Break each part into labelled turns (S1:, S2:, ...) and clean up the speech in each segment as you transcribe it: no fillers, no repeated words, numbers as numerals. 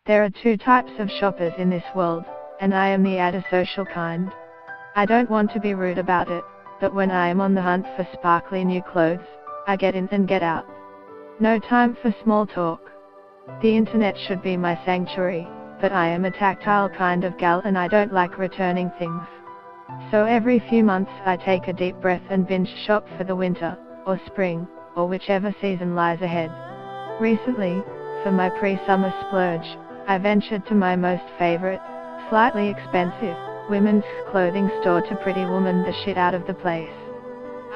S1: There are two types of shoppers in this world, and I am the antisocial kind. I don't want to be rude about it, but when I am on the hunt for sparkly new clothes, I get in and get out. No time for small talk. The internet should be my sanctuary, but I am a tactile kind of gal and I don't like returning things. So every few months I take a deep breath and binge shop for the winter, or spring, or whichever season lies ahead. Recently, for my pre-summer splurge, I ventured to my most favorite, slightly expensive, women's clothing store to pretty woman the shit out of the place.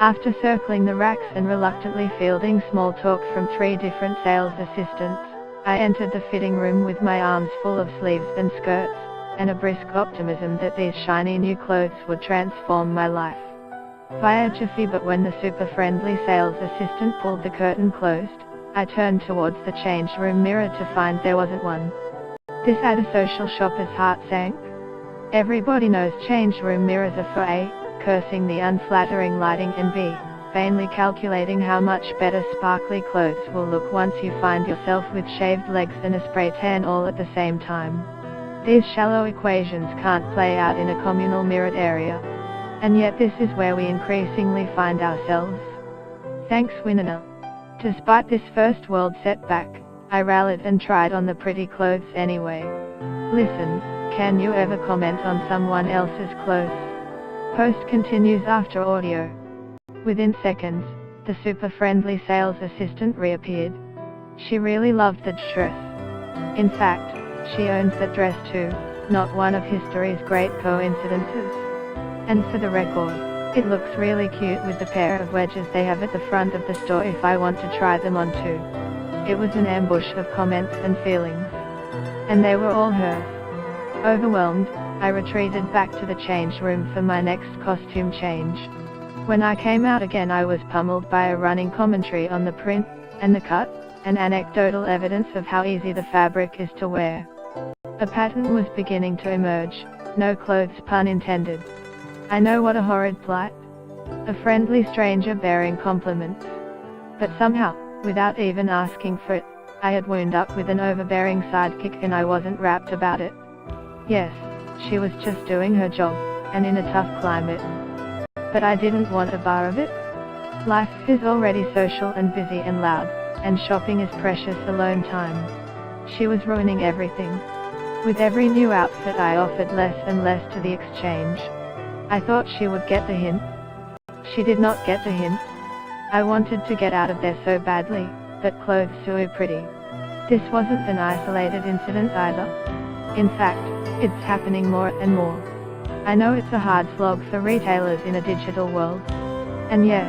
S1: After circling the racks and reluctantly fielding small talk from 3 different sales assistants, I entered the fitting room with my arms full of sleeves and skirts, and a brisk optimism that these shiny new clothes would transform my life. Via Jiffy, but when the super-friendly sales assistant pulled the curtain closed, I turned towards the change room mirror to find there wasn't one. This antisocial shopper's heart sank. Everybody knows change room mirrors are for A, cursing the unflattering lighting, and B, vainly calculating how much better sparkly clothes will look once you find yourself with shaved legs and a spray tan all at the same time. These shallow equations can't play out in a communal mirrored area. And yet this is where we increasingly find ourselves. Thanks, Winona. Despite this first world setback, I rallied and tried on the pretty clothes anyway. Listen, can you ever comment on someone else's clothes? Post continues after audio. Within seconds, the super-friendly sales assistant reappeared. She really loved the dress. In fact, she owns that dress too, not one of history's great coincidences. And for the record, it looks really cute with the pair of wedges they have at the front of the store if I want to try them on too. It was an ambush of comments and feelings. And they were all hers. Overwhelmed, I retreated back to the change room for my next costume change. When I came out again, I was pummeled by a running commentary on the print, and the cut, and anecdotal evidence of how easy the fabric is to wear. A pattern was beginning to emerge, no clothes pun intended. I know, what a horrid plight. A friendly stranger bearing compliments. But somehow, without even asking for it, I had wound up with an overbearing sidekick and I wasn't rapt about it. Yes, she was just doing her job, and in a tough climate. But I didn't want a bar of it. Life is already social and busy and loud, and shopping is precious alone time. She was ruining everything. With every new outfit I offered less and less to the exchange. I thought she would get the hint. She did not get the hint. I wanted to get out of there so badly, but clothes so pretty. This wasn't an isolated incident either. In fact, it's happening more and more. I know it's a hard slog for retailers in a digital world. And yes,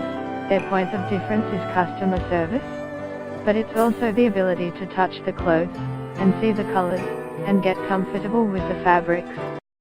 S1: their point of difference is customer service. But it's also the ability to touch the clothes, and see the colors, and get comfortable with the fabrics.